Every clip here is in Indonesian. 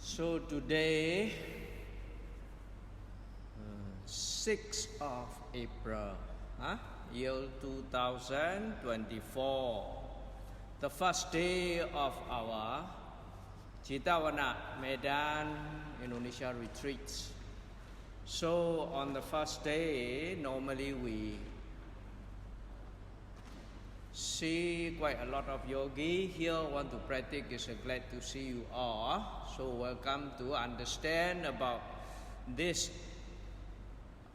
So today, 6th of April, year 2024, the first day of our Citawana Medan Indonesia retreats. So on the first day, normally we see quite a lot of yogi here want to practice. Is glad to see you all. So welcome to understand about this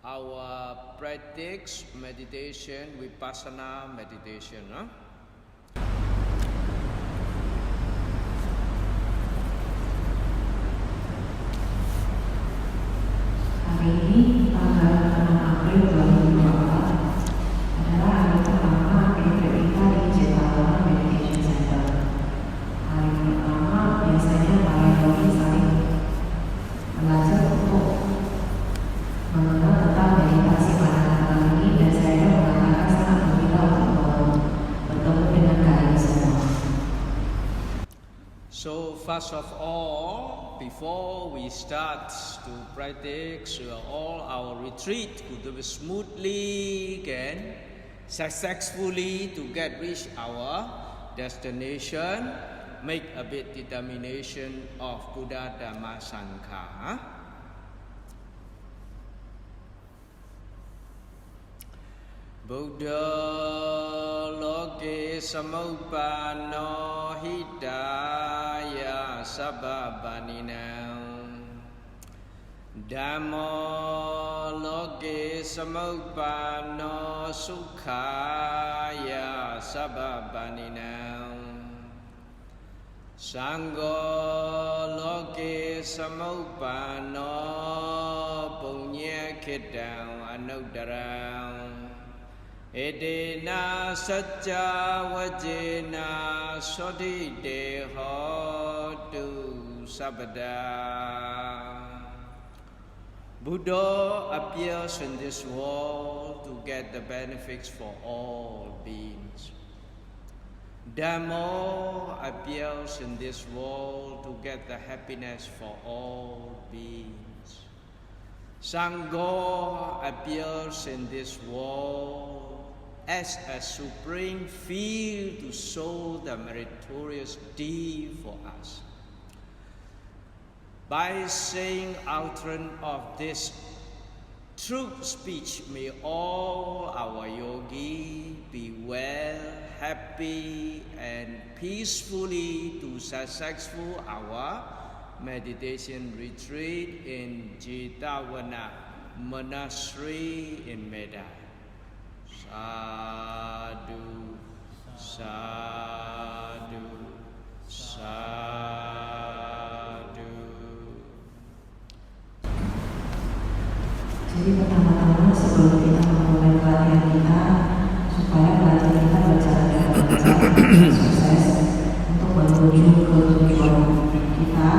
our practice meditation, vipassana meditation. Hari ini tanggal 6 April 2024 adalah hari pertama retreat kita di Citawana Meditation Center. Hari pertama biasanya para yogi saling belajar untuk mengenal tentang meditasi pada tanggal ini, dan saya mengatakan sangat gembira untuk bertemu dengan kalian semua. So first of all, before we start to practice all our retreat to be smoothly and successfully to get reach our destination, make a bit determination of Buddha Dhamma Sangha. Buddha loke samuppanno hidaya sabbabaninam Dhammo loke samuppanno sukhaya sabbabaninam Sangho loke samuppanno punya khedam anuttaram Edena sajja wajena sodite hotu sabada. Buddha appears in this world to get the benefits for all beings. Dhammo appears in this world to get the happiness for all beings. Sangho appears in this world as a supreme field to show the meritorious deed for us. By saying outline of this truth speech, may all our yogi be well, happy, and peacefully to successful our meditation retreat in Citawana Monastery in Medan. Sadhu, sadhu, sadhu. Jadi pertama-tama sebelum kita memulai pelatihan kita, supaya pelatihan kita berjalan dengan lancar dan sukses untuk menuju ke tujuan kita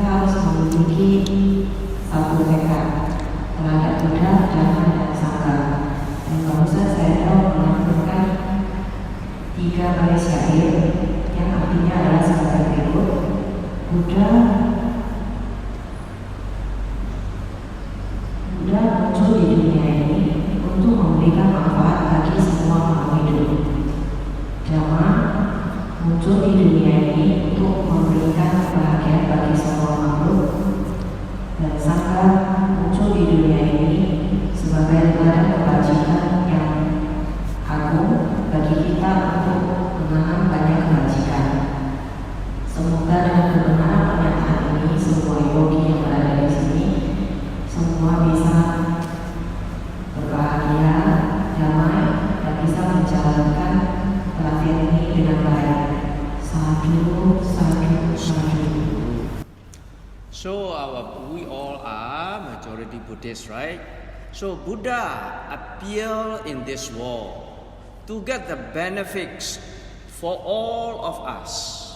harus memiliki satu tekad terhadap Buddha, Dhamma, dan Sangha. Dan barusan saya melantunkan 3 baris syair yang artinya adalah sebagai berikut. Buddha muncul di dunia ini untuk memberikan manfaat bagi semua makhluk hidup. Dhamma muncul di dunia ini untuk memberikan kebahagiaan bagi semua makhluk, dan Sangha muncul di dunia ini sebagai ladang kebajikan yang agung bagi kita untuk menanam banyak kebajikan. Semoga dengan kebenaran pernyataan ini, semua yogi yang berada di sini semua bisa berbahagia, damai, dan bisa menjalankan pelatihan ini dengan baik. Sadhu, sadhu, sadhu. So we all are majority Buddhists, right? So Buddha appeared in this world to get the benefits for all of us.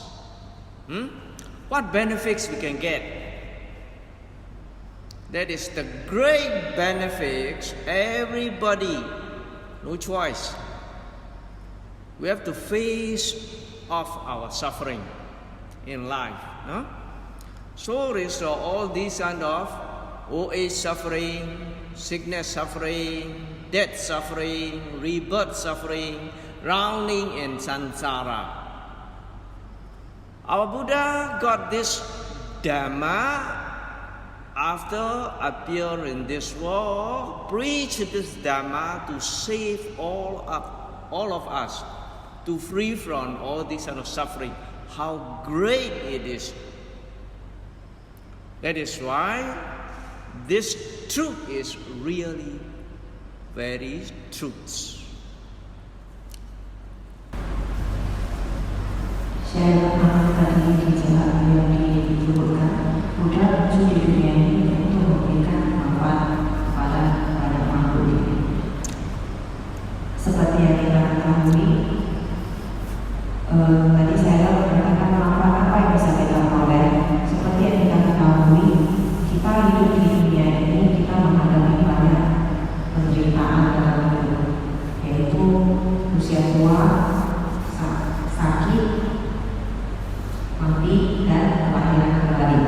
What benefits we can get? That is the great benefits. Everybody, no choice. We have to face off our suffering in life. So restore all these kind of old age suffering, sickness suffering, death suffering, rebirth suffering, drowning in samsara. Our Buddha got this Dhamma after appear in this world, preach this Dhamma to save all of us, to free from all this kind of suffering. How great it is! That is why this truth is really very truth. Saya memahami tadi kisah yang disebutkan, Buddha muncul di dunia ini untuk memberikan manfaat kepada banyak makhluk. Seperti yang kita ketahui, tadi saya mengatakan manfaat apa yang bisa kita peroleh. Seperti yang kita ketahui, kita hidup di dunia ini, kita menghadapi banyak penderitaan dalam hidup, yaitu usia tua, sakit, mati, dan kematian kembali.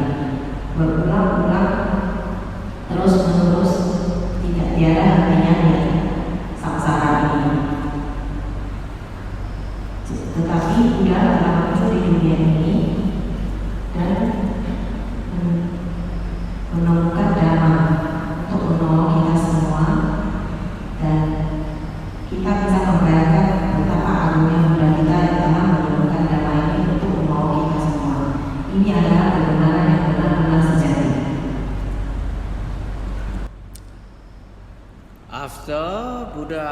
Berulang-ulang, terus-menerus, tidak tiada hentinya di samsara ini. Tetapi Buddha telah muncul di dunia ini dan menemukan Dhamma untuk menolong kita semua, dan kita bisa membayangkan betapa agungnya Buddha kita yang telah menemukan Dhamma ini untuk menolong kita semua. Ini adalah kebenaran yang benar-benar sejati. After Buddha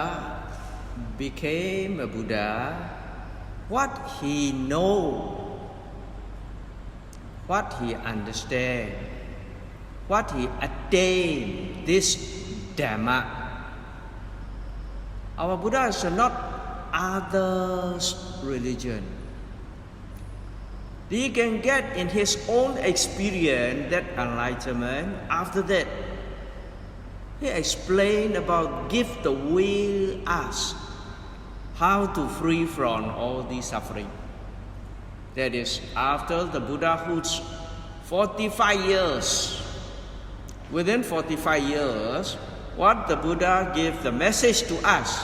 became a Buddha, what he know, what he understand, what he attain this Dhamma. Our Buddha is not others' religion. He can get in his own experience that enlightenment. After that, he explained about give the way us how to free from all these suffering. That is, after the Buddhahood's 45 years, within 45 years, what the Buddha gave the message to us,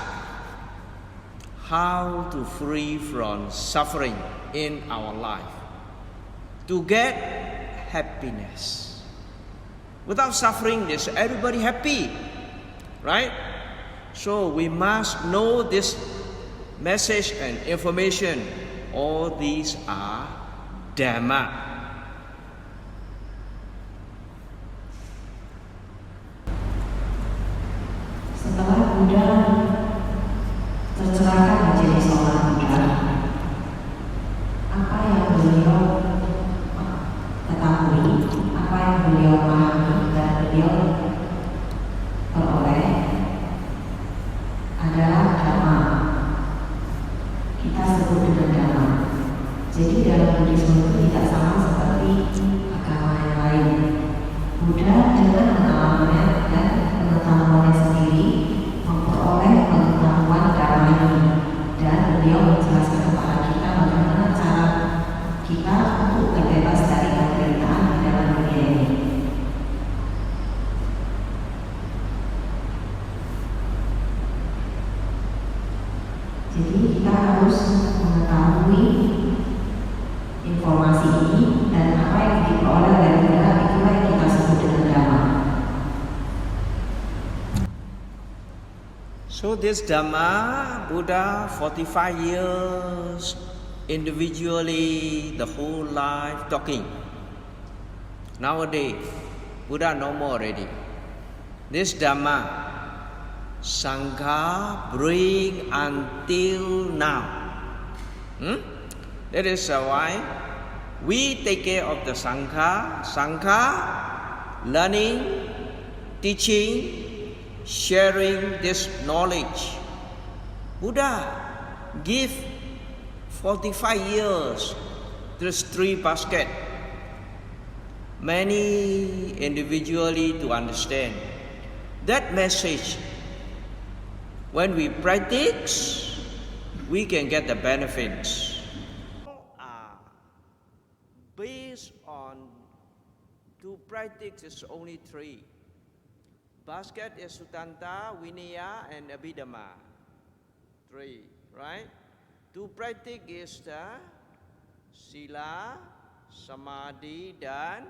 how to free from suffering in our life, to get happiness. Without suffering, is everybody happy, right? So we must know this message and information. All these are Dhamma. Setelah Buddha tercerahkan menjadi seorang Buddha, apa yang beliau ketahui, apa yang beliau pahami dan beliau peroleh adalah Dhamma. Kita sebut dengan Dhamma. Jadi dalam Buddhisme itu tidak sama seperti agama yang lain. Buddha dengan pengalamannya dan pengetahuannya sendiri memperoleh pengetahuan Dhamma ini, dan beliau menjelaskan kepada kita bagaimana cara kita untuk terbebas dari penderitaan di dalam dunia ini. Jadi kita harus mengetahui informasi ini, dan apa yang diperoleh dari Buddha itulah yang kita sebut dengan Dhamma. So this Dhamma, Buddha 45 years individually, the whole life talking. Nowadays, Buddha no more already. This Dhamma, Sangha bring until now. That is why we take care of the Sangha. Sangha, learning, teaching, sharing this knowledge. Buddha give 45 years. There's 3 baskets. Many individually to understand. That message, when we practice, we can get the benefits. Based on To practice is only three. Basket is Sutanta, Vinaya, and Abhidhamma. Three, right? To practice is the Sila, Samadhi, dan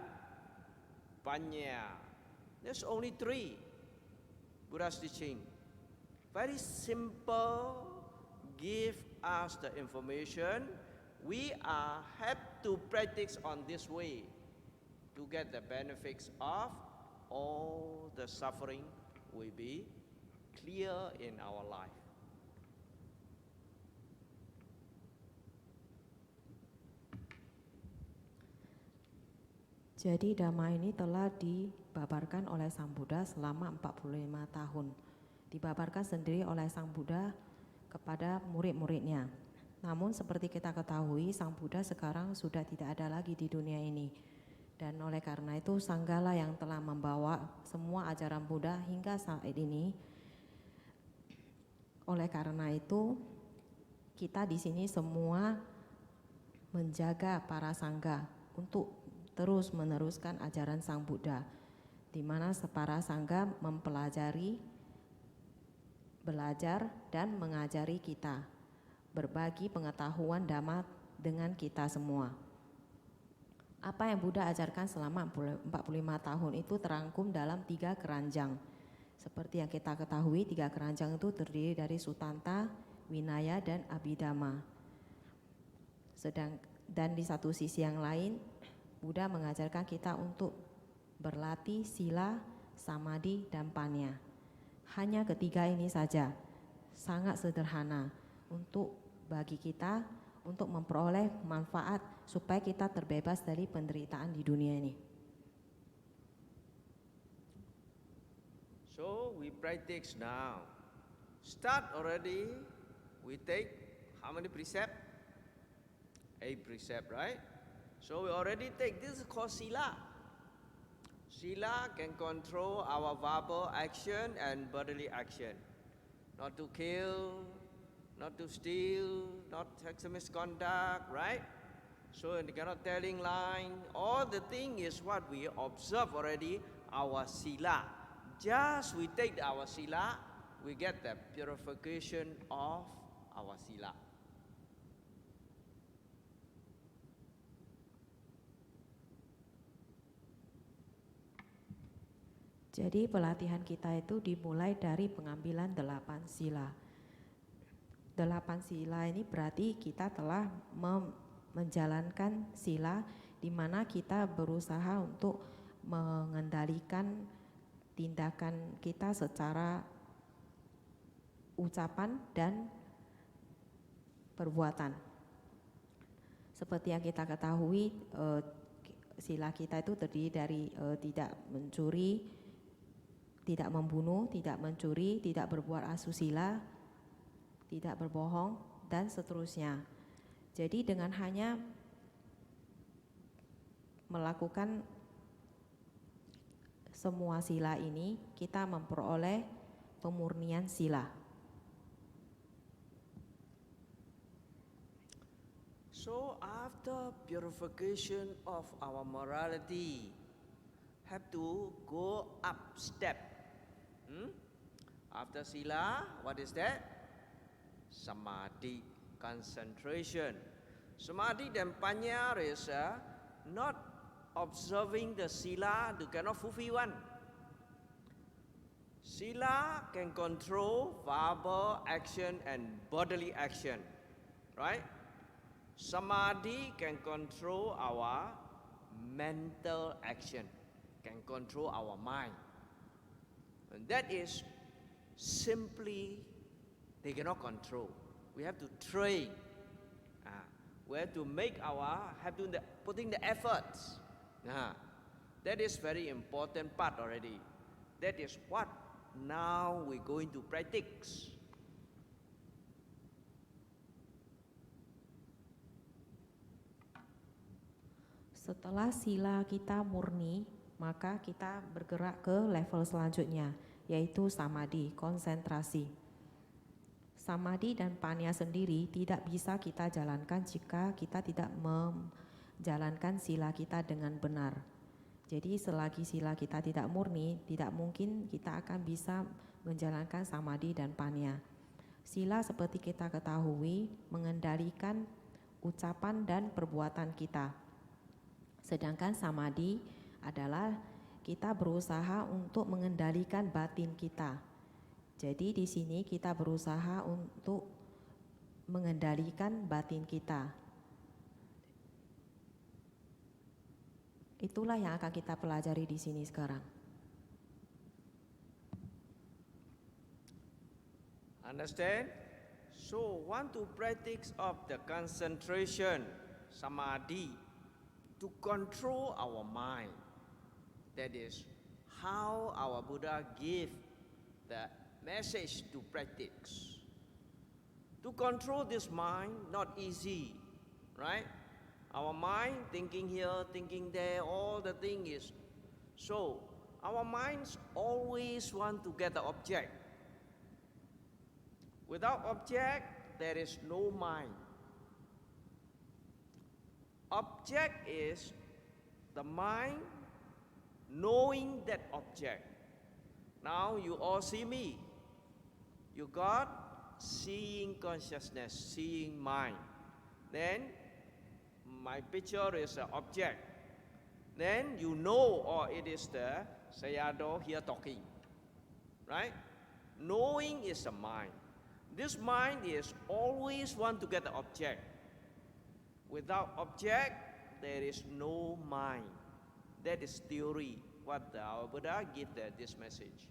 Panya. There's only three. Buddha's teaching. Very simple, give us the information. We have to practice on this way to get the benefits of all the suffering will be clear in our life. Jadi Dhamma ini telah dibabarkan oleh Sang Buddha selama 45 tahun. Dibabarkan sendiri oleh Sang Buddha kepada murid-muridnya. Namun seperti kita ketahui, Sang Buddha sekarang sudah tidak ada lagi di dunia ini. Dan oleh karena itu Sanggala yang telah membawa semua ajaran Buddha hingga saat ini. Oleh karena itu kita di sini semua menjaga para sangga untuk terus meneruskan ajaran Sang Buddha, di mana para sangga mempelajari, belajar dan mengajari kita, berbagi pengetahuan Dhamma dengan kita semua. Apa yang Buddha ajarkan selama 45 tahun itu terangkum dalam 3 keranjang. Seperti yang kita ketahui, 3 keranjang itu terdiri dari Sutanta, Vinaya, dan Abhidhamma. Dan di satu sisi yang lain, Buddha mengajarkan kita untuk berlatih sila, samadhi, dan panya. Hanya ketiga ini saja, sangat sederhana untuk bagi kita untuk memperoleh manfaat supaya kita terbebas dari penderitaan di dunia ini. So we practice now. Start already. We take how many precepts? 8 precepts, right? So we already take, this is called Sila. Sila can control our verbal action and bodily action. Not to kill, not to steal, not sexual misconduct, right? So you cannot telling lying. All the thing is what we observe already, our Sila. Just we take our Sila, we get the purification of our Sila. Jadi pelatihan kita itu dimulai dari pengambilan 8 sila. 8 sila ini berarti kita telah menjalankan sila di mana kita berusaha untuk mengendalikan tindakan kita secara ucapan dan perbuatan. Seperti yang kita ketahui, sila kita itu terdiri dari tidak mencuri, tidak membunuh, tidak mencuri, tidak berbuat asusila, tidak berbohong, dan seterusnya. Jadi dengan hanya melakukan semua sila ini, kita memperoleh pemurnian sila. So after purification of our morality, have to go up step. After sila, what is that? Samadhi, concentration. Samadhi dan panya is not observing the sila, you cannot fulfill one. Sila can control verbal action and bodily action, right? Samadhi can control our mental action, can control our mind. And that is simply, they cannot control. We have to train. We have to make putting the efforts. That is very important part already. That is what now we're going to practice. Setelah sila kita murni, maka kita bergerak ke level selanjutnya, yaitu samadhi, konsentrasi. Samadhi dan panya sendiri tidak bisa kita jalankan jika kita tidak menjalankan sila kita dengan benar. Jadi selagi sila kita tidak murni, tidak mungkin kita akan bisa menjalankan samadhi dan panya. Sila seperti kita ketahui mengendalikan ucapan dan perbuatan kita. Sedangkan samadhi adalah kita berusaha untuk mengendalikan batin kita. Jadi di sini kita berusaha untuk mengendalikan batin kita. Itulah yang akan kita pelajari di sini sekarang. Understand? So want to practice of the concentration, samadhi, to control our mind. That is how our Buddha gave the message to practice. To control this mind, not easy, right? Our mind thinking here, thinking there, all the thing is. So our minds always want to get the object. Without object, there is no mind. Object is the mind knowing that object. Now you all see me. You got seeing consciousness, seeing mind. Then my picture is an object. Then you know, or it is the Sayadaw here talking. Right? Knowing is a mind. This mind is always want to get the object. Without object, there is no mind. That is theory, what our Buddha give this message.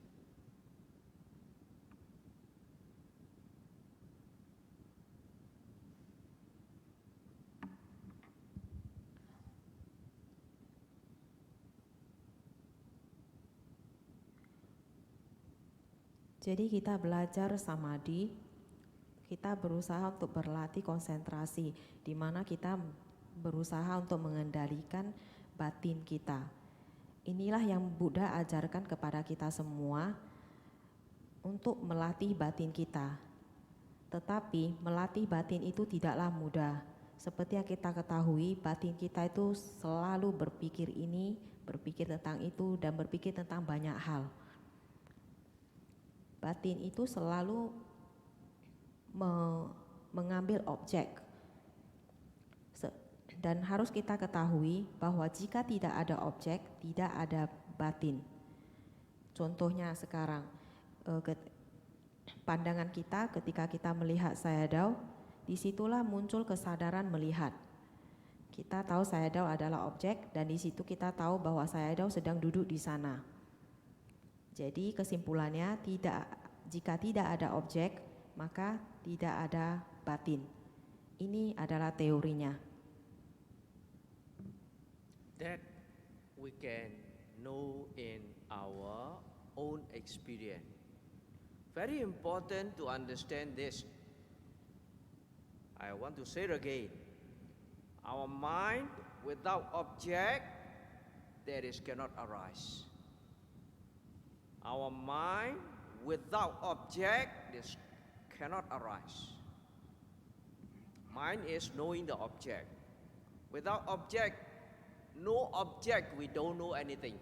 Jadi kita belajar samadhi, kita berusaha untuk berlatih konsentrasi, di mana kita berusaha untuk mengendalikan batin kita. Inilah yang Buddha ajarkan kepada kita semua untuk melatih batin kita. Tetapi melatih batin itu tidaklah mudah. Seperti yang kita ketahui, batin kita itu selalu berpikir ini, berpikir tentang itu, dan berpikir tentang banyak hal. Batin itu selalu mengambil objek. Dan harus kita ketahui bahwa jika tidak ada objek, tidak ada batin. Contohnya sekarang, pandangan kita ketika kita melihat Sayadaw, disitulah muncul kesadaran melihat. Kita tahu Sayadaw adalah objek, dan di situ kita tahu bahwa Sayadaw sedang duduk di sana. Jadi kesimpulannya, jika tidak ada objek, maka tidak ada batin. Ini adalah teorinya. That we can know in our own experience. Very important to understand this. I want to say it again. Our mind without object, there is cannot arise. Our mind without object, this cannot arise. Mind is knowing the object. Without object, no object, we don't know anything.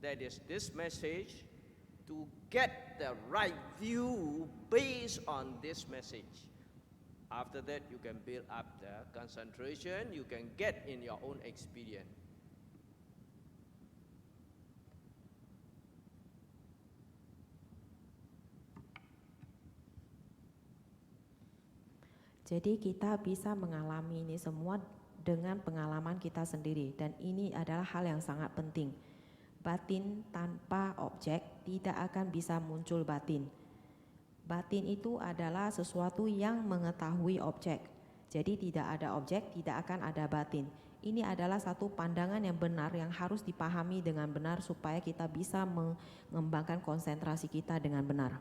That is this message, to get the right view based on this message. After that, you can build up the concentration, you can get in your own experience. Jadi kita bisa mengalami ini semua dengan pengalaman kita sendiri, dan ini adalah hal yang sangat penting. Batin tanpa objek tidak akan bisa muncul batin. Batin itu adalah sesuatu yang mengetahui objek. Jadi tidak ada objek, tidak akan ada batin. Ini adalah satu pandangan yang benar yang harus dipahami dengan benar supaya kita bisa mengembangkan konsentrasi kita dengan benar.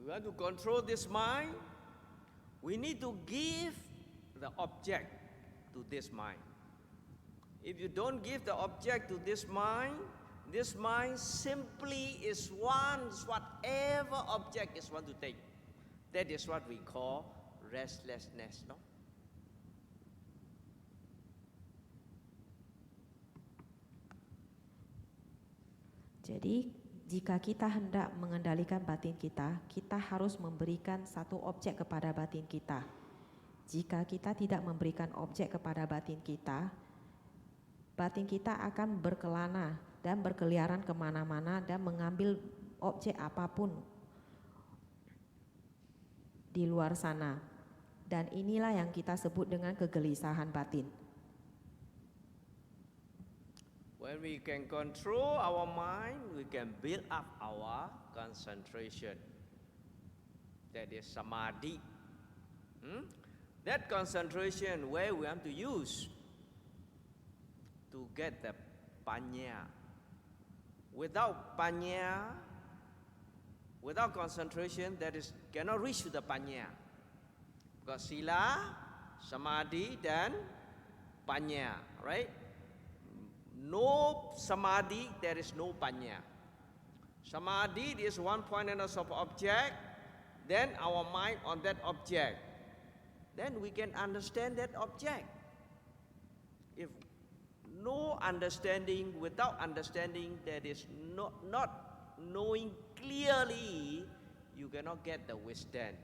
We want to control this mind, we need to give the object to this mind. If you don't give the object to this mind simply is wants whatever object is want to take. That is what we call restlessness, no? Jadi, jika kita hendak mengendalikan batin kita, kita harus memberikan satu objek kepada batin kita. Jika kita tidak memberikan objek kepada batin kita akan berkelana dan berkeliaran kemana-mana dan mengambil objek apapun di luar sana. Dan inilah yang kita sebut dengan kegelisahan batin. When we can control our mind, we can build up our concentration. That is samadhi. That concentration where we have to use to get the panya. Without panya, without concentration, that is cannot reach to the panya. Because sila, samadhi, dan panya, right? No samadhi, there is no panya. Samadhi is one pointedness of object, then our mind on that object. Then we can understand that object. If no understanding, without understanding, that is not knowing clearly, you cannot get the wisdom.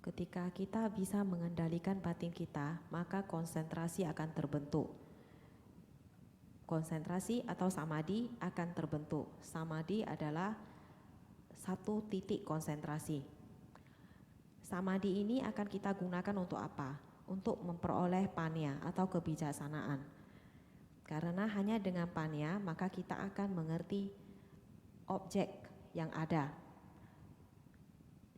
Ketika kita bisa mengendalikan batin kita, maka konsentrasi akan terbentuk. Konsentrasi atau samadhi akan terbentuk. Samadhi adalah satu titik konsentrasi. Samadhi ini akan kita gunakan untuk apa? Untuk memperoleh panya atau kebijaksanaan. Karena hanya dengan panya maka kita akan mengerti objek yang ada.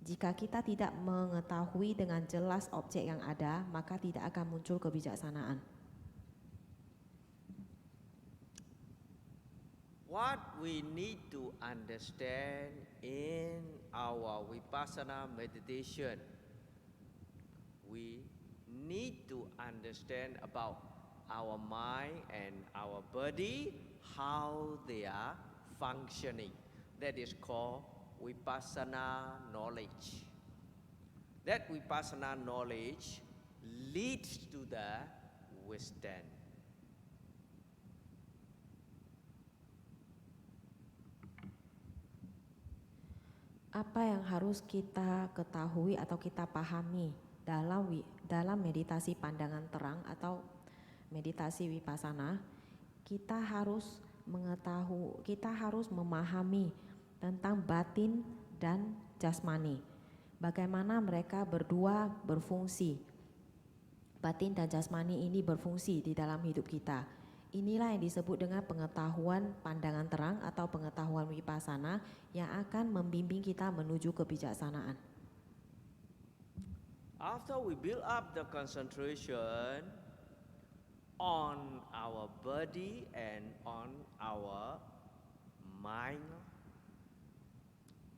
Jika kita tidak mengetahui dengan jelas objek yang ada, maka tidak akan muncul kebijaksanaan. What we need to understand in our vipassana meditation, we need to understand about our mind and our body, how they are functioning. That is called vipassana knowledge. That vipassana knowledge leads to the wisdom. Apa yang harus kita ketahui atau kita pahami dalam meditasi pandangan terang atau meditasi vipassana, kita harus memahami tentang batin dan jasmani. Bagaimana mereka berdua berfungsi. Batin dan jasmani ini berfungsi di dalam hidup kita. Inilah yang disebut dengan pengetahuan pandangan terang atau pengetahuan vipassana yang akan membimbing kita menuju kebijaksanaan. After we build up the concentration on our body and on our mind,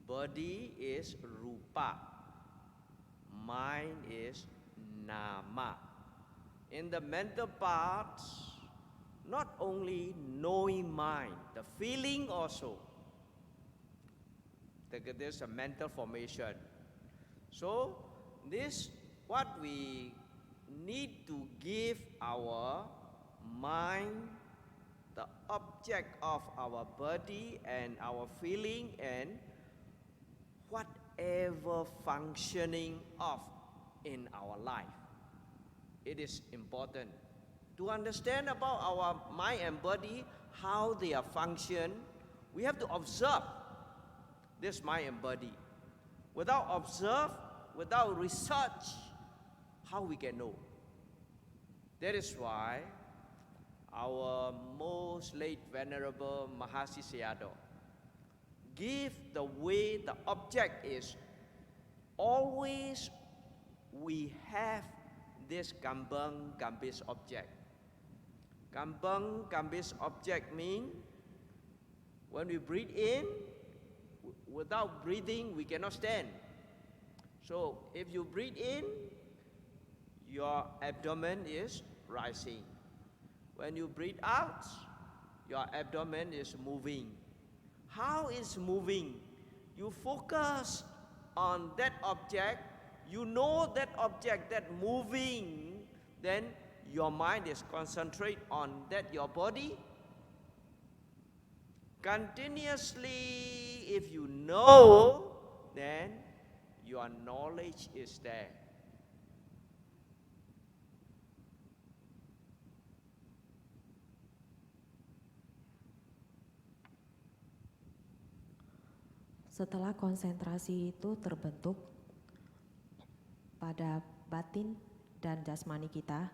body is rupa, mind is nama. In the mental parts, not only knowing mind, the feeling also. There's a mental formation. So this what we need to give our mind, the object of our body and our feeling and whatever functioning of in our life. It is important to understand about our mind and body, how they are function. We have to observe this mind and body. Without observe, without research, how we can know? That is why our most late venerable Mahasi Sayadaw give the way the object is. Always we have this kambang kambis object. Kambang kambis object mean when we breathe in, without breathing we cannot stand. So if you breathe in, your abdomen is rising. When you breathe out, your abdomen is moving. How is moving? You focus on that object, you know that object that moving, then your mind is concentrate on that your body. Continuously, if you know, then your knowledge is there. Setelah konsentrasi itu terbentuk pada batin dan jasmani kita,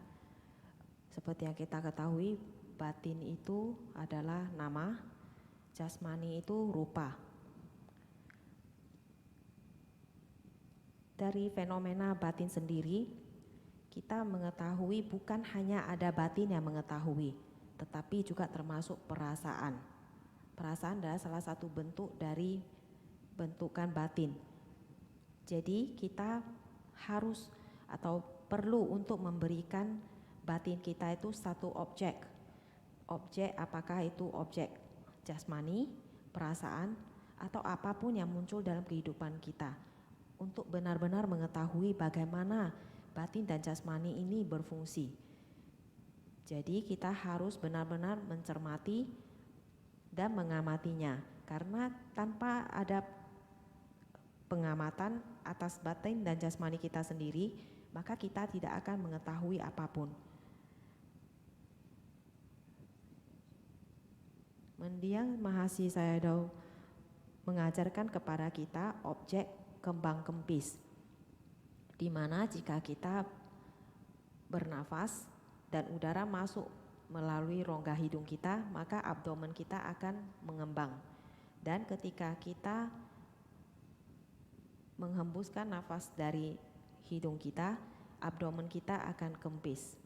seperti yang kita ketahui, batin itu adalah nama, jasmani itu rupa. Dari fenomena batin sendiri, kita mengetahui bukan hanya ada batin yang mengetahui, tetapi juga termasuk perasaan. Perasaan adalah salah satu bentuk dari bentukan batin. Jadi kita harus atau perlu untuk memberikan batin kita itu satu objek. Objek apakah itu objek jasmani, perasaan, atau apapun yang muncul dalam kehidupan kita. Untuk benar-benar mengetahui bagaimana batin dan jasmani ini berfungsi. Jadi kita harus benar-benar mencermati dan mengamatinya. Karena tanpa ada pengamatan atas batin dan jasmani kita sendiri, maka kita tidak akan mengetahui apapun. Mendiang Mahasi Sayadaw mengajarkan kepada kita objek kembang kempis, di mana jika kita bernafas dan udara masuk melalui rongga hidung kita, maka abdomen kita akan mengembang. Dan ketika kita menghembuskan nafas dari hidung kita, abdomen kita akan kempis.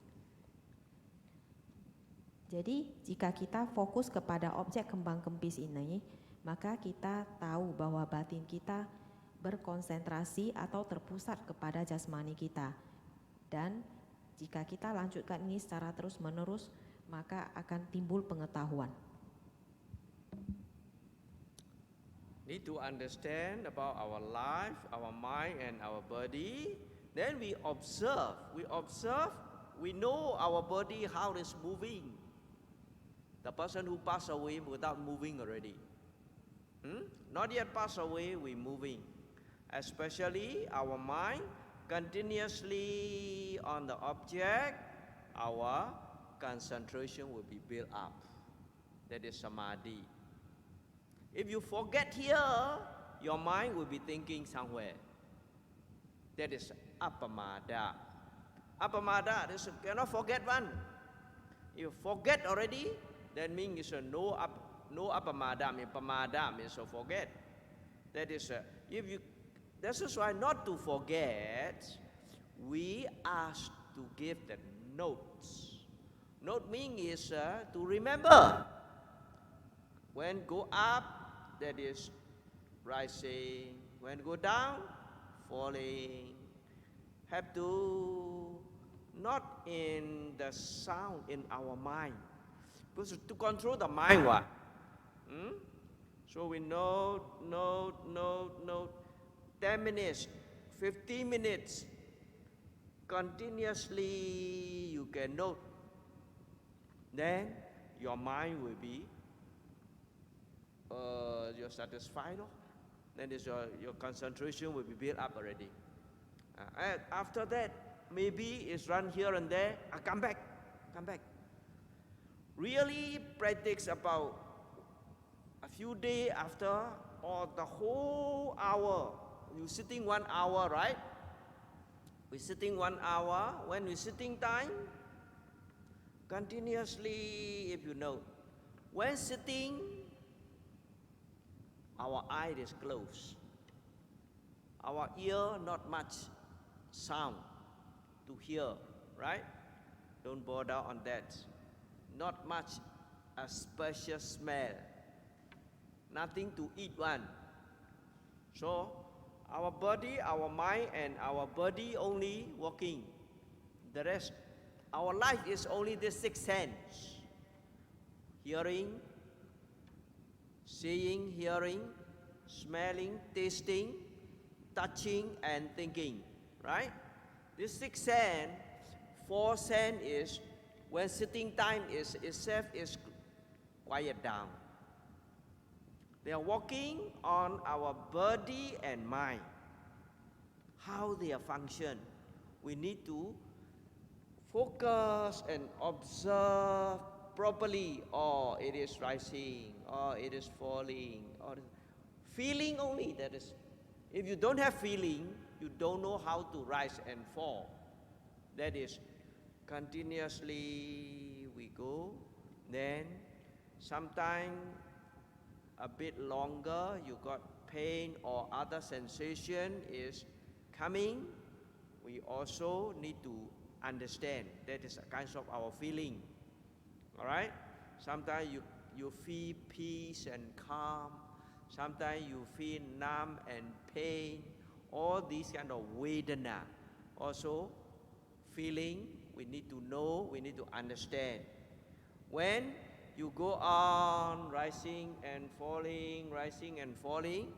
Jadi jika kita fokus kepada objek kembang kempis ini, maka kita tahu bahwa batin kita berkonsentrasi atau terpusat kepada jasmani kita. Dan jika kita lanjutkan ini secara terus menerus, maka akan timbul pengetahuan. Need to understand about our life, our mind and our body. Then we observe, we know our body how it's moving. The person who passed away without moving already. Not yet passed away, we moving. Especially our mind continuously on the object, our concentration will be built up. That is samadhi. If you forget here, your mind will be thinking somewhere. That is apamada. Apamada is cannot forget one. If you forget already, that means it's no apamada. Pamada means to forget. That is This is why not to forget, we ask to give the notes. Note meaning is to remember. When go up, that is rising. When go down, falling. Have to not in the sound in our mind. Because to control the mind, what? So we note. 10 minutes, 15 minutes, continuously you can note. Then your mind will be you're satisfied. Then your concentration will be built up already. And after that, maybe it's run here and there. Come back. Really practice about a few days after, or the whole hour. You sitting 1 hour, right? We sitting 1 hour. When we sitting time, continuously, if you know, when sitting, our eye is closed. Our ear not much sound to hear, right? Don't bother on that. Not much a special smell. Nothing to eat one. So our body, our mind and our body only working. The rest, our life is only the 6 senses. Hearing, seeing, hearing, smelling, tasting, touching and thinking, right? This sixth sense, fourth sense is when sitting time is itself is quiet down. They are working on our body and mind. How they are function. We need to focus and observe properly. Or it is rising, or it is falling, or feeling only. That is, if you don't have feeling, you don't know how to rise and fall. That is, continuously we go. Then sometime a bit longer, you got pain or other sensation is coming. We also need to understand that is a kind of our feeling. All right. Sometimes you feel peace and calm. Sometimes you feel numb and pain. All these kind of vedana. Also, feeling, we need to know, we need to understand. When you go on rising and falling,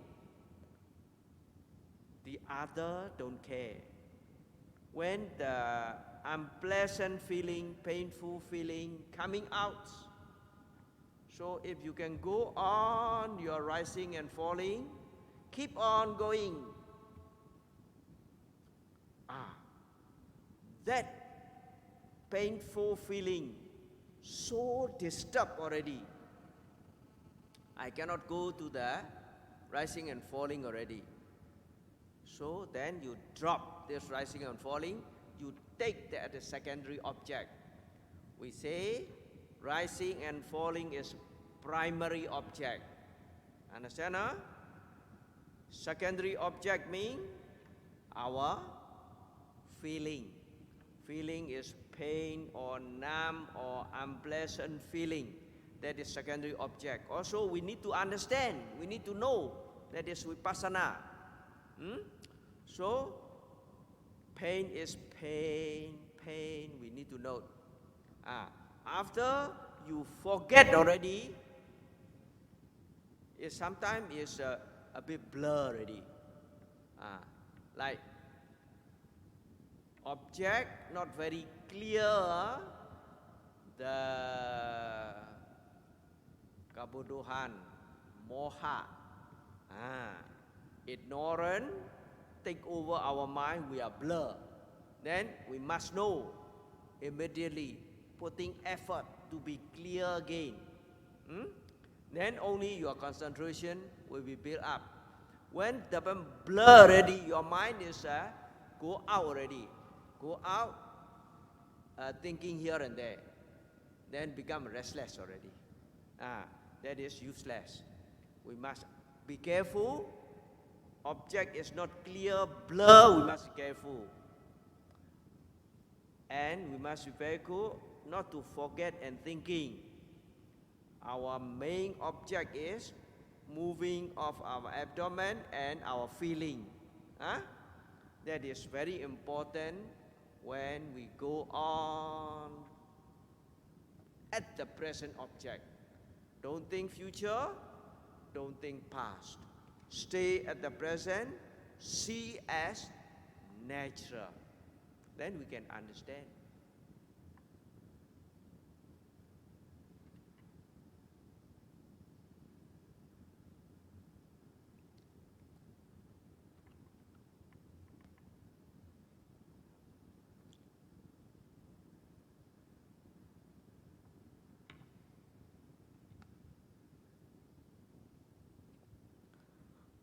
the other don't care. When the unpleasant feeling, painful feeling coming out, so if you can go on your rising and falling, keep on going. That painful feeling so disturbed already. I cannot go to the rising and falling already. So then you drop this rising and falling, you take that as a secondary object. We say rising and falling is primary object. Understand? Huh? Secondary object means our feeling. Feeling is pain or numb or unpleasant feeling. That is secondary object. Also, we need to understand, we need to know. That is vipassana. So, pain is pain, we need to know. After you forget already, it sometimes is a bit blur already. Like object not very clear, the kebodohan, moha, ignorant take over our mind, we are blur. Then we must know immediately, putting effort to be clear again. Then only your concentration will be built up. When the blur already, your mind is go out already. Go out thinking here and there. Then become restless already. That is useless. We must be careful. Object is not clear, blur, we must be careful. And we must be very careful not to forget and thinking. Our main object is moving of our abdomen and our feeling. That is very important when we go on at the present object. Don't think future, don't think past. Stay at the present, see as natural. Then we can understand.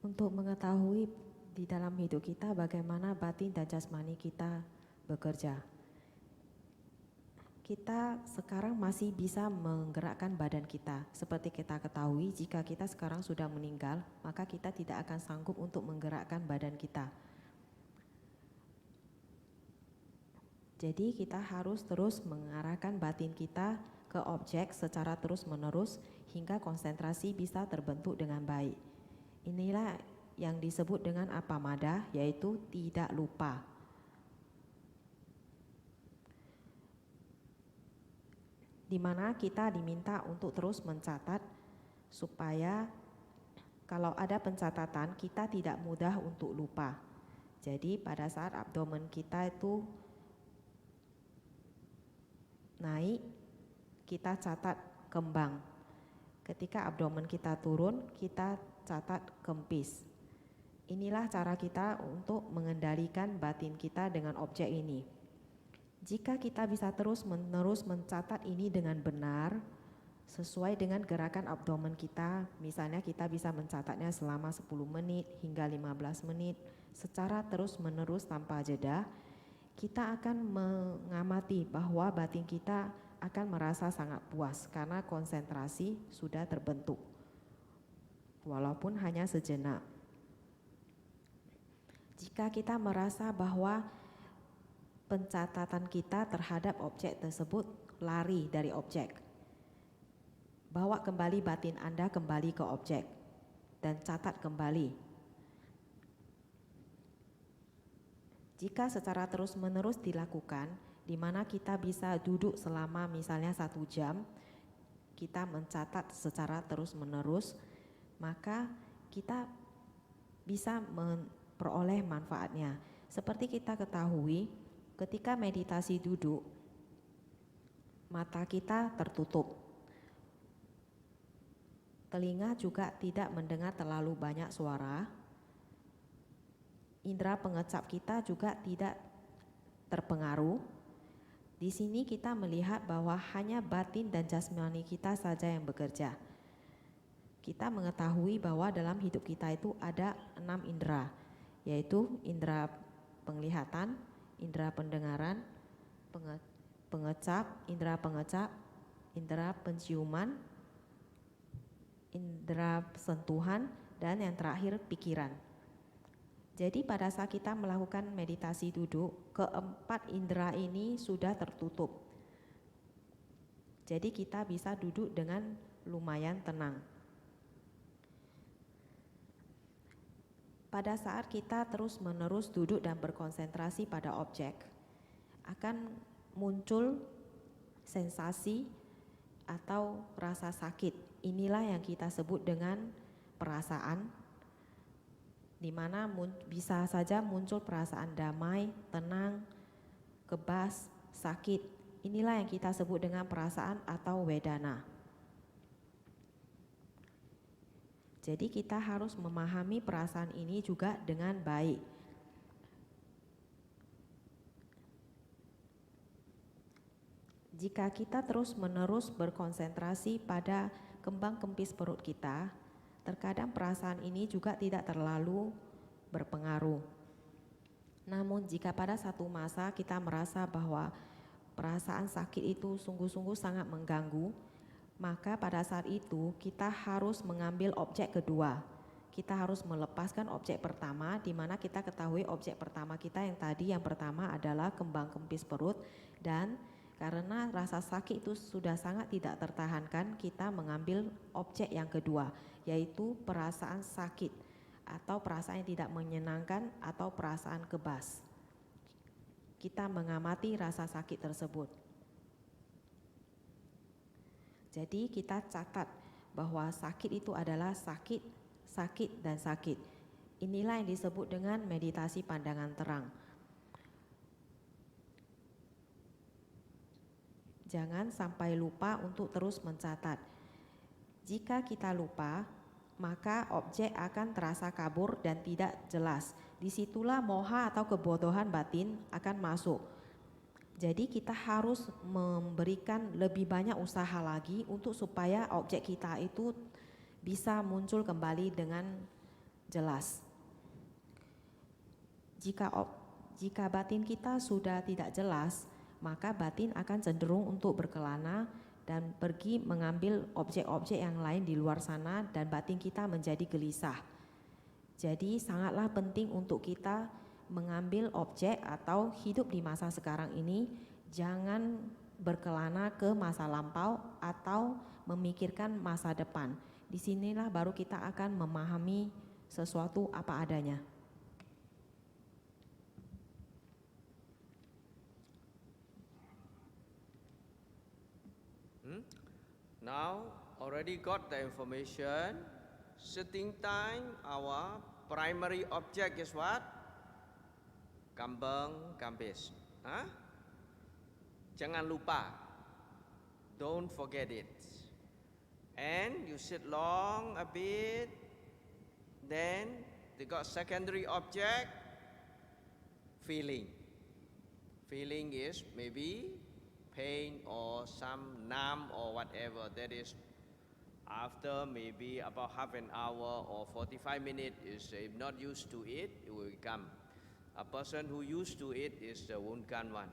Untuk mengetahui di dalam hidup kita bagaimana batin dan jasmani kita bekerja. Kita sekarang masih bisa menggerakkan badan kita. Seperti kita ketahui, jika kita sekarang sudah meninggal, maka kita tidak akan sanggup untuk menggerakkan badan kita. Jadi kita harus terus mengarahkan batin kita ke objek secara terus-menerus hingga konsentrasi bisa terbentuk dengan baik. Inilah yang disebut dengan apamada, yaitu tidak lupa. Di mana kita diminta untuk terus mencatat supaya kalau ada pencatatan kita tidak mudah untuk lupa. Jadi pada saat abdomen kita itu naik, kita catat kembang. Ketika abdomen kita turun, kita catat kempis. Inilah cara kita untuk mengendalikan batin kita dengan objek ini. Jika kita bisa terus-menerus mencatat ini dengan benar, sesuai dengan gerakan abdomen kita, misalnya kita bisa mencatatnya selama 10 menit hingga 15 menit, secara terus-menerus tanpa jeda, kita akan mengamati bahwa batin kita akan merasa sangat puas karena konsentrasi sudah terbentuk, walaupun hanya sejenak. Jika kita merasa bahwa pencatatan kita terhadap objek tersebut lari dari objek, bawa kembali batin Anda kembali ke objek dan catat kembali. Jika secara terus-menerus dilakukan, di mana kita bisa duduk selama misalnya 1 jam, kita mencatat secara terus-menerus, maka kita bisa memperoleh manfaatnya. Seperti kita ketahui, ketika meditasi duduk, mata kita tertutup. Telinga juga tidak mendengar terlalu banyak suara. Indera pengecap kita juga tidak terpengaruh. Di sini kita melihat bahwa hanya batin dan jasmani kita saja yang bekerja. Kita mengetahui bahwa dalam hidup kita itu ada 6 indera, yaitu indera penglihatan, indera pendengaran, indera pengecap, indera penciuman, indera sentuhan, dan yang terakhir pikiran. Jadi pada saat kita melakukan meditasi duduk, keempat indera ini sudah tertutup. Jadi kita bisa duduk dengan lumayan tenang. Pada saat kita terus-menerus duduk dan berkonsentrasi pada objek, akan muncul sensasi atau rasa sakit. Inilah yang kita sebut dengan perasaan, di mana bisa saja muncul perasaan damai, tenang, kebas, sakit. Inilah yang kita sebut dengan perasaan atau wedana. Jadi kita harus memahami perasaan ini juga dengan baik. Jika kita terus-menerus berkonsentrasi pada kembang kempis perut kita, terkadang perasaan ini juga tidak terlalu berpengaruh. Namun jika pada satu masa kita merasa bahwa perasaan sakit itu sungguh-sungguh sangat mengganggu, maka pada saat itu kita harus mengambil objek kedua. Kita harus melepaskan objek pertama, di mana kita ketahui objek pertama kita yang pertama adalah kembang kempis perut, dan karena rasa sakit itu sudah sangat tidak tertahankan, kita mengambil objek yang kedua, yaitu perasaan sakit atau perasaan yang tidak menyenangkan atau perasaan kebas. Kita mengamati rasa sakit tersebut. Jadi kita catat bahwa sakit itu adalah sakit, sakit, dan sakit. Inilah yang disebut dengan meditasi pandangan terang. Jangan sampai lupa untuk terus mencatat. Jika kita lupa, maka objek akan terasa kabur dan tidak jelas. Disitulah moha atau kebodohan batin akan masuk. Jadi kita harus memberikan lebih banyak usaha lagi untuk supaya objek kita itu bisa muncul kembali dengan jelas. Jika batin kita sudah tidak jelas, maka batin akan cenderung untuk berkelana dan pergi mengambil objek-objek yang lain di luar sana, dan batin kita menjadi gelisah. Jadi sangatlah penting untuk kita mengambil objek atau hidup di masa sekarang ini, jangan berkelana ke masa lampau atau memikirkan masa depan. Disinilah baru kita akan memahami sesuatu apa adanya. Now already got the information. Sitting time, our primary object is what? kambang kambis. Huh? Jangan lupa. Don't forget it. And you sit long a bit. Then they got secondary object, feeling. Feeling is maybe pain or some numb or whatever. That is after maybe about half an hour or 45 minutes. Is if not used to it, it will come. A person who used to it is the Wunkan one.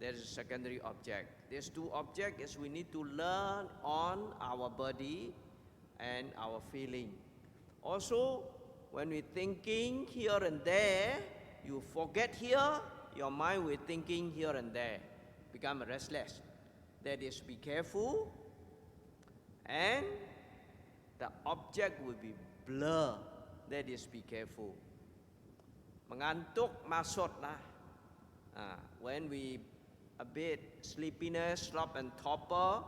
That is a secondary object. These two objects is we need to learn on our body and our feeling. Also, when we thinking here and there, you forget here, your mind will thinking here and there, become restless. That is, be careful, and the object will be blur. That is, be careful. Mengantuk maksudlah. When we a bit sleepiness, slop and torpor,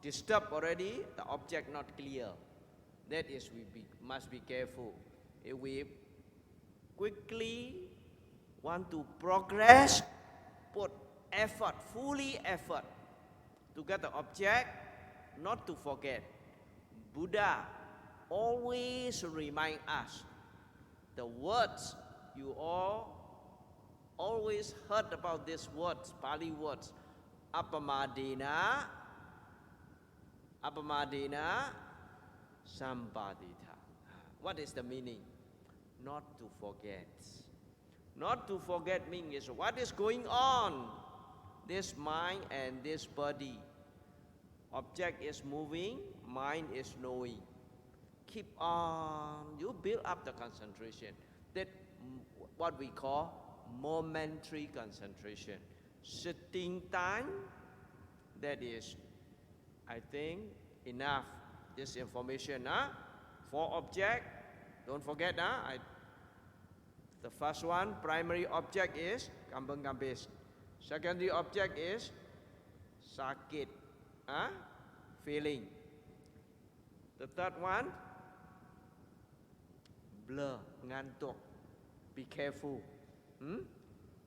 disturb already, the object not clear. That is, must be careful. If we quickly want to progress, put effort, fully effort to get the object, not to forget. Buddha always remind us the words you all always heard about these words, Pali words, Appamadena, Sampadita. What is the meaning? Not to forget. Not to forget means what is going on. This mind and this body. Object is moving, mind is knowing. Keep on, you build up the concentration. That what we call momentary concentration. Sitting time, that is, I think, enough. This information, for object, don't forget, the first one, primary object is kambang kambis. Secondary object is sakit, feeling. The third one, blur, ngantuk. Be careful.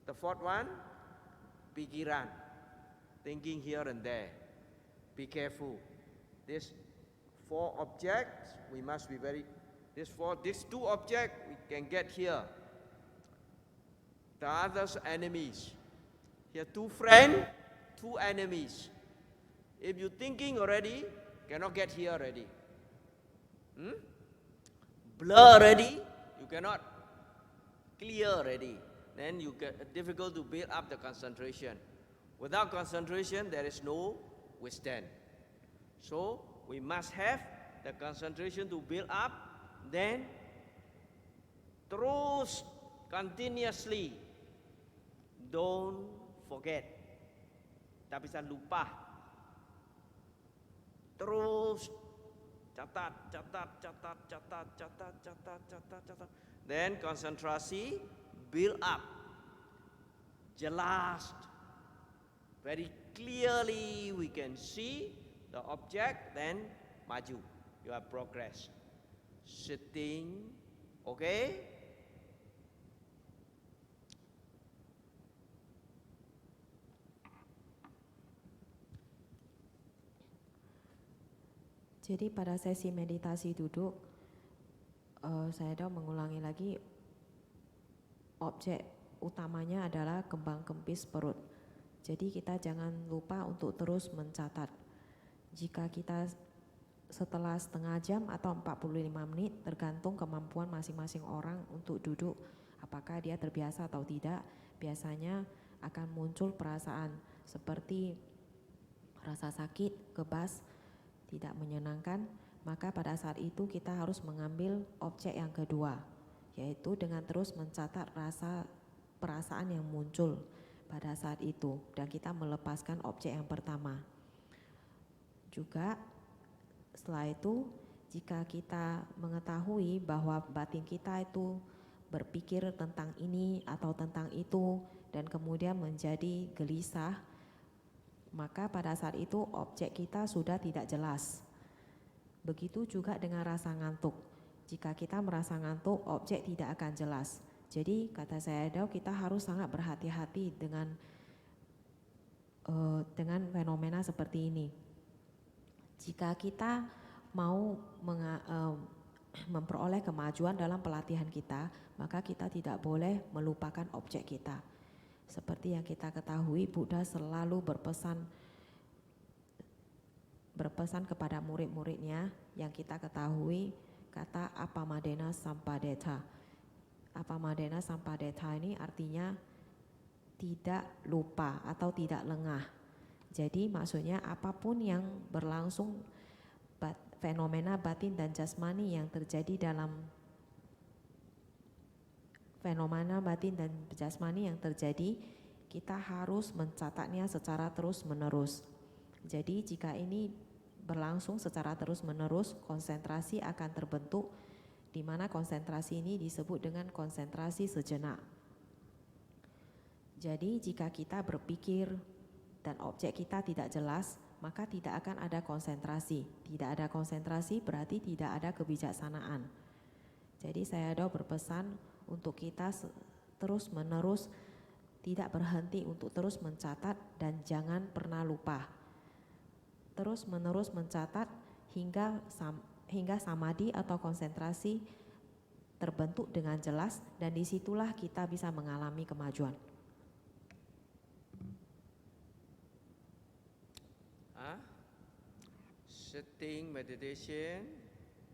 The fourth one, pikiran, thinking here and there. Be careful. These four objects, we must be very. These two objects we can get here. The others enemies. Here two friends, two enemies. If you thinking already, cannot get here already. Blur already, you cannot clear already. Then you get difficult to build up the concentration. Without concentration, there is no withstand. So we must have the concentration to build up. Then terus continuously, don't forget. Tak bisa lupa. Terus catat. Then konsentrasi build up. Jelas. Very clearly we can see the object, then maju. You have progress. Sitting, okay? Jadi pada sesi meditasi duduk, saya mengulangi lagi, objek utamanya adalah kembang kempis perut. Jadi kita jangan lupa untuk terus mencatat. Jika kita setelah setengah jam atau 45 menit, tergantung kemampuan masing-masing orang untuk duduk, apakah dia terbiasa atau tidak, biasanya akan muncul perasaan seperti rasa sakit, kebas, tidak menyenangkan, maka pada saat itu kita harus mengambil objek yang kedua, yaitu dengan terus mencatat perasaan yang muncul pada saat itu, dan kita melepaskan objek yang pertama. Juga setelah itu, jika kita mengetahui bahwa batin kita itu berpikir tentang ini atau tentang itu dan kemudian menjadi gelisah, maka pada saat itu objek kita sudah tidak jelas. Begitu juga dengan rasa ngantuk. Jika kita merasa ngantuk, objek tidak akan jelas. Jadi kata saya Dao, kita harus sangat berhati-hati dengan fenomena seperti ini. Jika kita mau memperoleh kemajuan dalam pelatihan kita, maka kita tidak boleh melupakan objek kita. Seperti yang kita ketahui, Buddha selalu berpesan kepada murid-muridnya yang kita ketahui kata Appamadena Sampadetta. Appamadena Sampadetta ini artinya tidak lupa atau tidak lengah. Jadi maksudnya apapun yang berlangsung, fenomena batin dan jasmani yang terjadi dalam fenomena batin dan jasmani yang terjadi, kita harus mencatatnya secara terus-menerus. Jadi jika ini berlangsung secara terus-menerus, konsentrasi akan terbentuk, di mana konsentrasi ini disebut dengan konsentrasi sejenak. Jadi jika kita berpikir dan objek kita tidak jelas, maka tidak akan ada konsentrasi. Tidak ada konsentrasi berarti tidak ada kebijaksanaan. Jadi saya Dao berpesan untuk kita terus-menerus tidak berhenti untuk terus mencatat dan jangan pernah lupa. Terus-menerus mencatat hingga samadhi atau konsentrasi terbentuk dengan jelas, dan disitulah kita bisa mengalami kemajuan. Sitting meditation,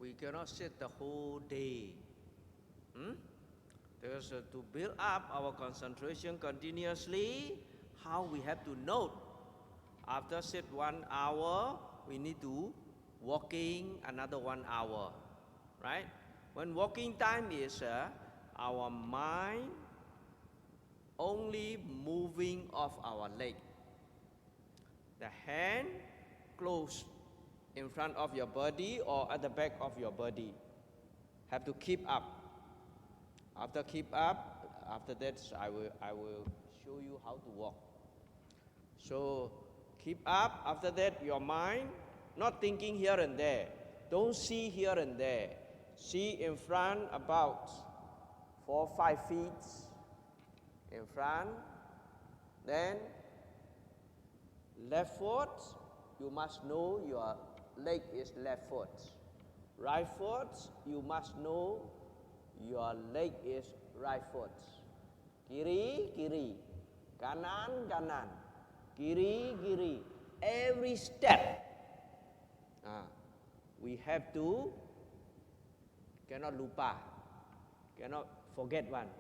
we cannot sit the whole day. There's to build up our concentration continuously, how we have to note. After sit 1 hour, we need to walking another 1 hour, right? When walking time is our mind only moving of our leg. The hand close in front of your body or at the back of your body. Have to keep up. After that I will show you how to walk. So keep up. After that, your mind not thinking here and there. Don't see here and there. See in front about 4-5 feet in front. Then left foot, you must know your leg is left foot. Right foot, you must know your leg is right foot. Kiri, kiri. Kanan, kanan. Kiri, kiri. Every step, we have to, cannot lupa, cannot forget one.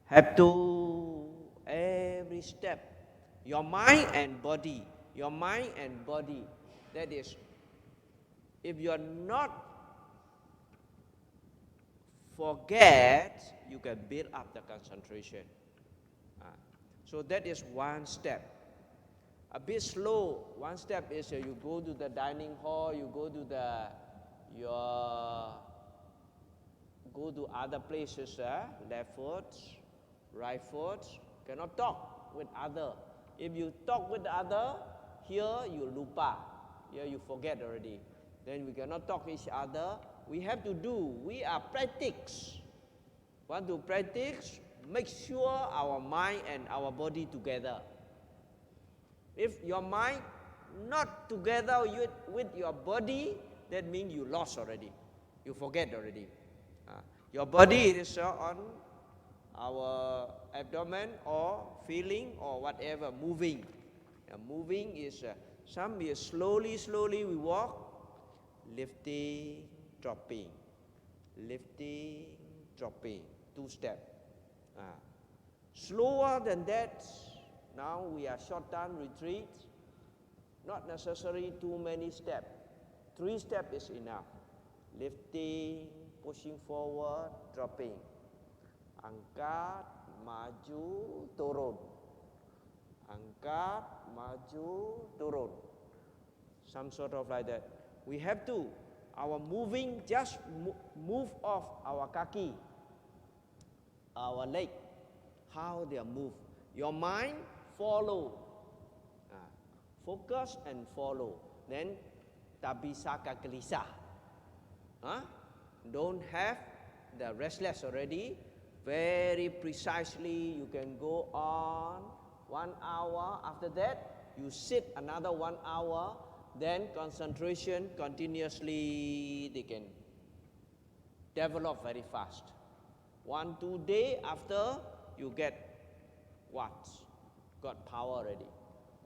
Have to, every step. Your mind and body. Your mind and body. That is, if you are not forget, you can build up the concentration. So that is one step. A bit slow. One step is you go to the dining hall, you go to go to other places, left foot, right foot. Cannot talk with other. If you talk with other, here you lupa. Here you forget already. Then we cannot talk each other. We have to do. We are practice. Want to practice? Make sure our mind and our body together. If your mind not together with your body, that means you lost already. You forget already. Your body is on our abdomen or feeling or whatever, moving. Moving is, some is slowly we walk, lifting, dropping, lifting, dropping, 2 steps. Slower than that, now we are short-term retreat, not necessary too many steps. 3 steps is enough. Lifting, pushing forward, dropping. Angkat, maju, turun. Angkat, maju, turun. Some sort of like that. We have to, our moving, just move off our kaki, our leg, how they move. Your mind, follow. Focus and follow. Then, tabisaka gelisah. Don't have the restless already. very precisely. You can go on 1 hour. After that, you sit another 1 hour. Then concentration continuously, they can develop very fast. 1-2 days after, you get watts, got power already.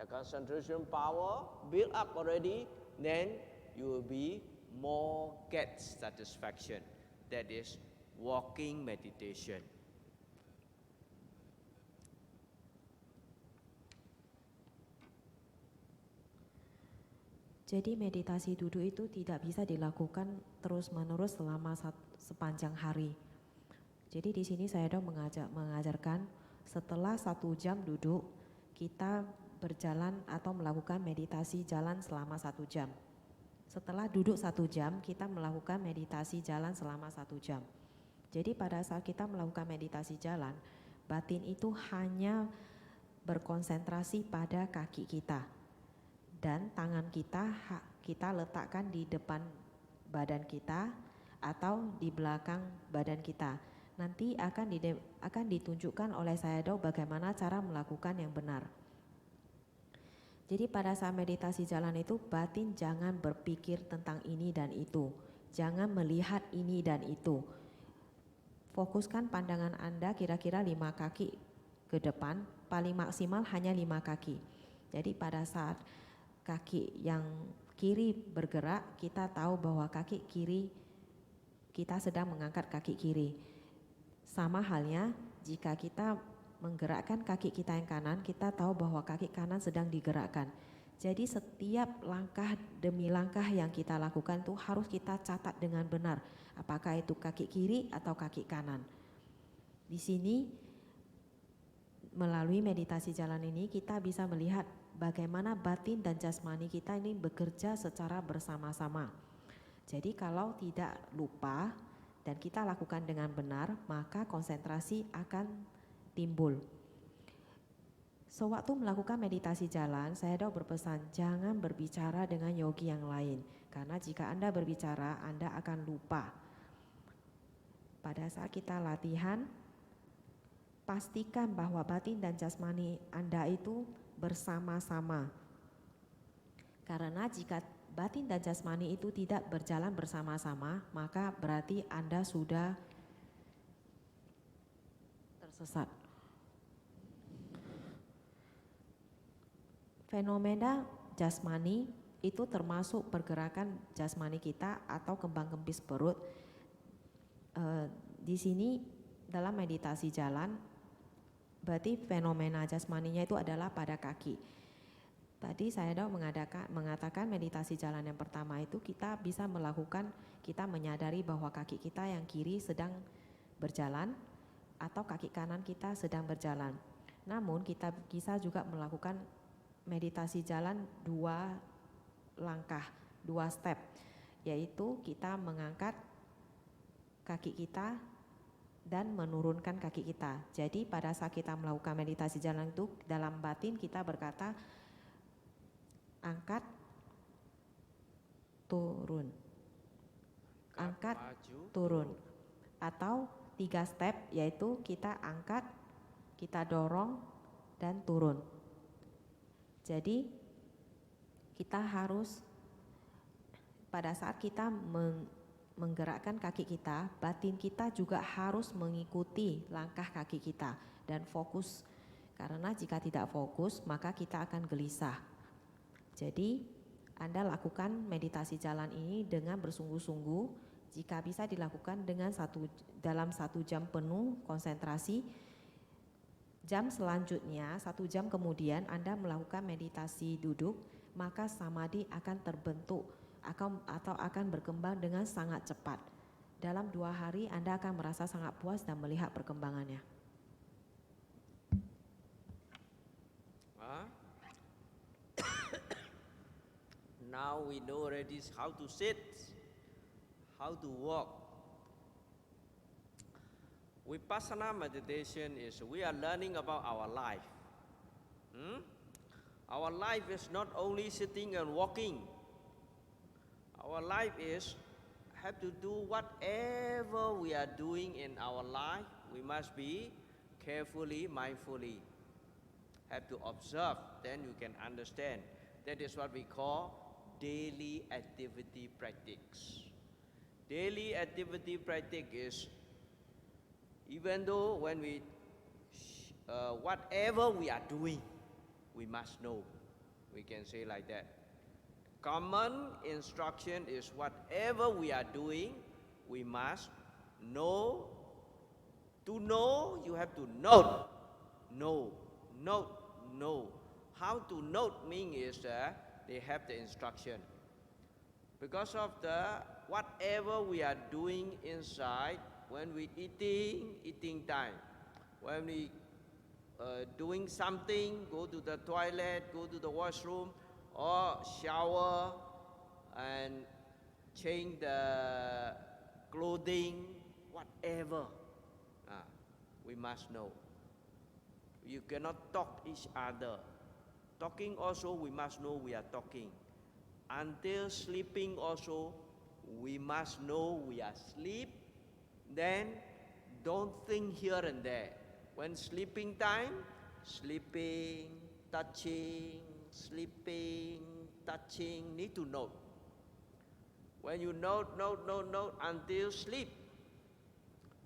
The concentration power built up already, then you will be more get satisfaction. That is walking meditation. Jadi meditasi duduk itu tidak bisa dilakukan terus-menerus selama sepanjang hari. Jadi di sini saya dong mengajarkan setelah 1 jam duduk, kita berjalan atau melakukan meditasi jalan selama 1 jam. Setelah duduk 1 jam, kita melakukan meditasi jalan selama 1 jam. Jadi pada saat kita melakukan meditasi jalan, batin itu hanya berkonsentrasi pada kaki kita. Dan tangan kita letakkan di depan badan kita atau di belakang badan kita. Nanti akan ditunjukkan oleh saya dong bagaimana cara melakukan yang benar. Jadi pada saat meditasi jalan itu batin jangan berpikir tentang ini dan itu. Jangan melihat ini dan itu. Fokuskan pandangan Anda kira-kira 5 kaki ke depan, paling maksimal hanya 5 kaki. Jadi pada saat kaki yang kiri bergerak, kita tahu bahwa kaki kiri kita sedang mengangkat kaki kiri. Sama halnya jika kita menggerakkan kaki kita yang kanan, kita tahu bahwa kaki kanan sedang digerakkan. Jadi setiap langkah demi langkah yang kita lakukan itu harus kita catat dengan benar. Apakah itu kaki kiri atau kaki kanan. Di sini melalui meditasi jalan ini kita bisa melihat bagaimana batin dan jasmani kita ini bekerja secara bersama-sama. Jadi kalau tidak lupa dan kita lakukan dengan benar, maka konsentrasi akan timbul. Sewaktu melakukan meditasi jalan, saya dong berpesan jangan berbicara dengan yogi yang lain. Karena jika Anda berbicara, Anda akan lupa. Pada saat kita latihan, pastikan bahwa batin dan jasmani Anda itu bersama-sama. Karena jika batin dan jasmani itu tidak berjalan bersama-sama, maka berarti Anda sudah tersesat. Fenomena jasmani itu termasuk pergerakan jasmani kita atau kembang-kempis perut. Di sini dalam meditasi jalan, berarti fenomena jasmaninya itu adalah pada kaki. Tadi saya dong mengatakan meditasi jalan yang pertama itu kita bisa melakukan, kita menyadari bahwa kaki kita yang kiri sedang berjalan atau kaki kanan kita sedang berjalan. Namun kita bisa juga melakukan meditasi jalan 2 langkah, 2 step, yaitu kita mengangkat kaki kita dan menurunkan kaki kita. Jadi pada saat kita melakukan meditasi jalan itu dalam batin kita berkata angkat, turun, angkat, turun. Atau 3 step yaitu kita angkat, kita dorong dan turun. Jadi kita harus pada saat kita menggerakkan kaki kita, batin kita juga harus mengikuti langkah kaki kita dan fokus. Karena jika tidak fokus, maka kita akan gelisah. Jadi Anda lakukan meditasi jalan ini dengan bersungguh-sungguh. Jika bisa dilakukan dalam 1 jam penuh konsentrasi. Jam selanjutnya, 1 jam kemudian Anda melakukan meditasi duduk, maka samadhi akan terbentuk atau akan berkembang dengan sangat cepat. Dalam 2 hari Anda akan merasa sangat puas dan melihat perkembangannya. Now we know already how to sit, how to walk. Vipassana meditation is we are learning about our life. Our life is not only sitting and walking. Our life is have to do whatever we are doing in our life. we must be carefully, mindfully. Have to observe, then you can understand. That is what we call daily activity practice. Daily activity practice is, even though when we, whatever we are doing, we must know. We can say like that. Common instruction is whatever we are doing, we must know. To know, you have to note. Know. How to note means is that they have the instruction. Because of the whatever we are doing inside, when we eating time. When we doing something, go to the toilet, go to the washroom, or shower and change the clothing, whatever, we must know. You cannot talk each other. Talking also, we must know we are talking. Until sleeping also, we must know we are asleep. Then don't think here and there. When sleeping time, sleeping, touching, need to note. When you note until sleep,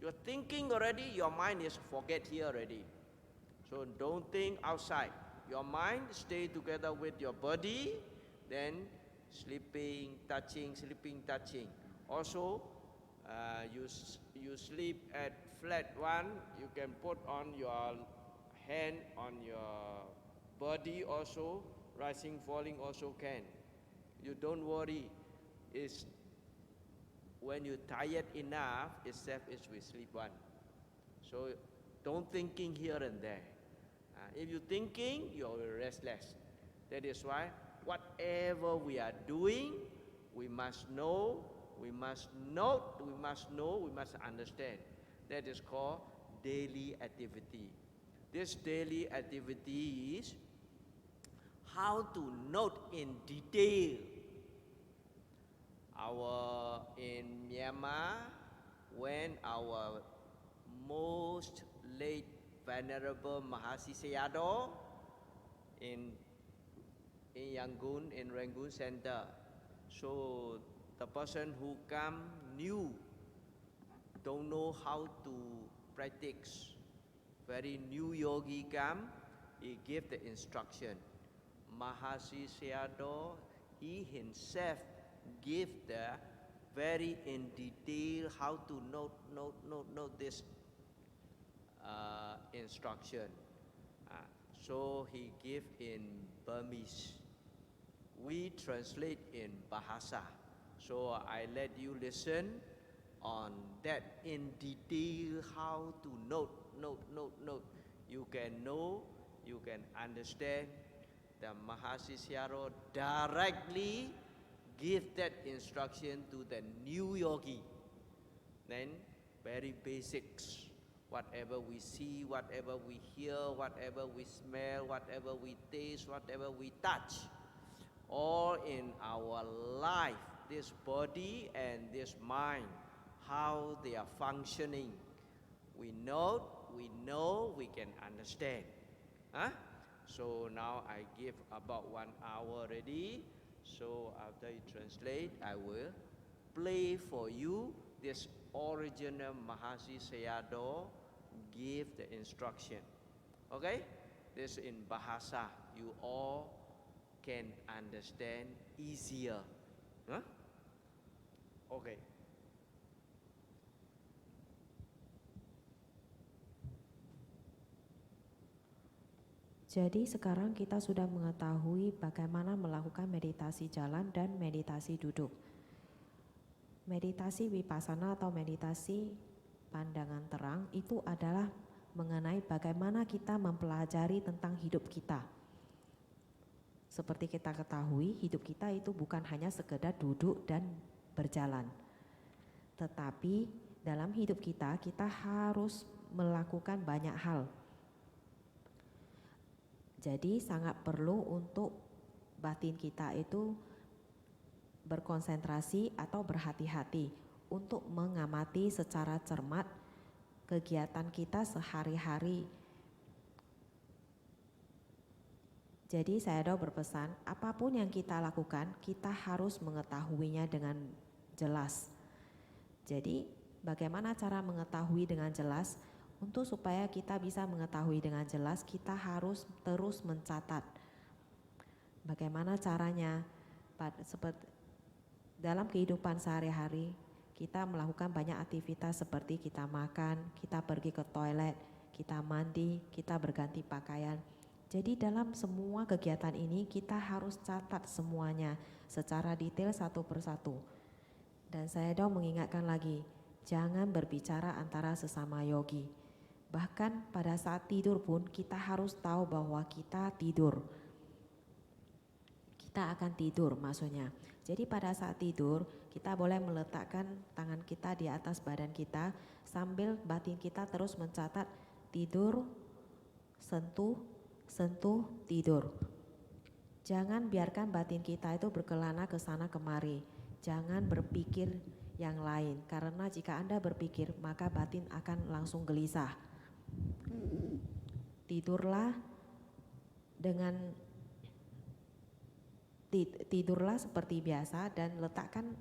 you're thinking already, your mind is forget here already. So don't think outside. Your mind stay together with your body, then sleeping, touching. Also, you sleep at flat one, you can put on your hand on your body also, rising, falling also can. You don't worry. It's when you're tired enough, itself is we sleep one. So don't thinking here and there. If you're thinking, you're restless. That is why whatever we are doing, we must know, we must note, we must understand. That is called daily activity. This daily activity is how to note in detail. In Myanmar, when our most late Venerable Mahasi Sayadaw in Yangon, in Rangoon Center, so the person who come new, don't know how to practice, very new yogi come, he give the instruction. Mahasi Sayadaw, he himself give the very in detail how to note this instruction. So he give in Burmese. We translate in Bahasa. So I let you listen on that in detail how to note. You can know, you can understand. The Mahasi Sayadaw directly give that instruction to the new yogi. Then very basics. Whatever we see, whatever we hear, whatever we smell, whatever we taste, whatever we touch, all in our life, this body and this mind, how they are functioning. We know, we can understand. So now I give about 1 hour already. So after you translate, I will play for you this original Mahasi Sayadaw give the instruction. Okay? This in Bahasa. You all can understand easier. Okay. Jadi sekarang kita sudah mengetahui bagaimana melakukan meditasi jalan dan meditasi duduk. Meditasi vipassana atau meditasi pandangan terang itu adalah mengenai bagaimana kita mempelajari tentang hidup kita. Seperti kita ketahui, hidup kita itu bukan hanya sekedar duduk dan berjalan. Tetapi dalam hidup kita, kita harus melakukan banyak hal. Jadi sangat perlu untuk batin kita itu berkonsentrasi atau berhati-hati untuk mengamati secara cermat kegiatan kita sehari-hari. Jadi saya berpesan, apapun yang kita lakukan, kita harus mengetahuinya dengan jelas. Jadi bagaimana cara mengetahui dengan jelas? Untuk supaya kita bisa mengetahui dengan jelas, kita harus terus mencatat. Bagaimana caranya? Seperti dalam kehidupan sehari-hari, kita melakukan banyak aktivitas seperti kita makan, kita pergi ke toilet, kita mandi, kita berganti pakaian. Jadi dalam semua kegiatan ini kita harus catat semuanya secara detail satu persatu. Dan saya mengingatkan lagi, jangan berbicara antara sesama yogi. Bahkan pada saat tidur pun kita harus tahu bahwa kita tidur. Kita akan tidur maksudnya. Jadi pada saat tidur kita boleh meletakkan tangan kita di atas badan kita sambil batin kita terus mencatat tidur, sentuh, sentuh, tidur. Jangan biarkan batin kita itu berkelana ke sana kemari. Jangan berpikir yang lain, karena jika Anda berpikir maka batin akan langsung gelisah. Tidurlah seperti biasa dan letakkan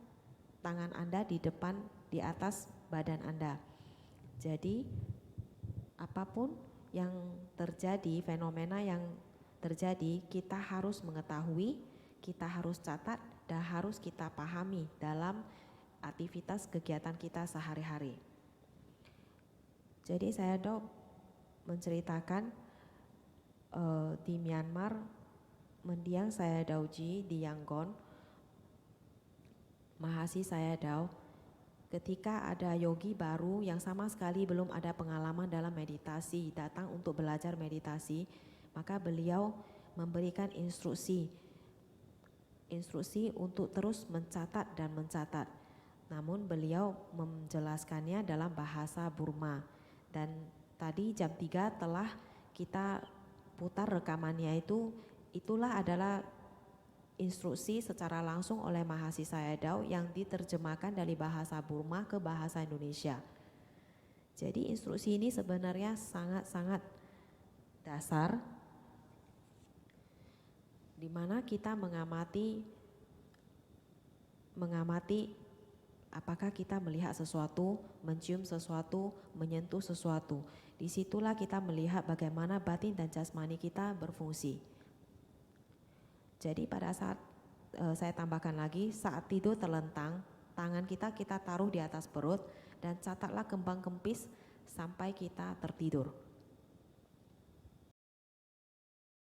tangan Anda di depan, di atas badan Anda. Jadi apapun yang terjadi, fenomena yang terjadi, kita harus mengetahui, kita harus catat, dan harus kita pahami dalam aktivitas kegiatan kita sehari-hari. Jadi saya menceritakan di Myanmar, mendiang saya Dauji di Yangon, Mahasi saya ketika ada yogi baru yang sama sekali belum ada pengalaman dalam meditasi, datang untuk belajar meditasi, maka beliau memberikan instruksi untuk terus mencatat dan mencatat. Namun beliau menjelaskannya dalam bahasa Burma. Dan tadi jam 3 telah kita putar rekamannya itulah adalah instruksi secara langsung oleh Mahasi Sayadaw yang diterjemahkan dari bahasa Burma ke bahasa Indonesia. Jadi instruksi ini sebenarnya sangat-sangat dasar, di mana kita mengamati apakah kita melihat sesuatu, mencium sesuatu, menyentuh sesuatu. Disitulah kita melihat bagaimana batin dan jasmani kita berfungsi. Jadi pada saat saya tambahkan lagi, saat tidur terlentang, tangan kita taruh di atas perut dan catatlah kembang kempis sampai kita tertidur.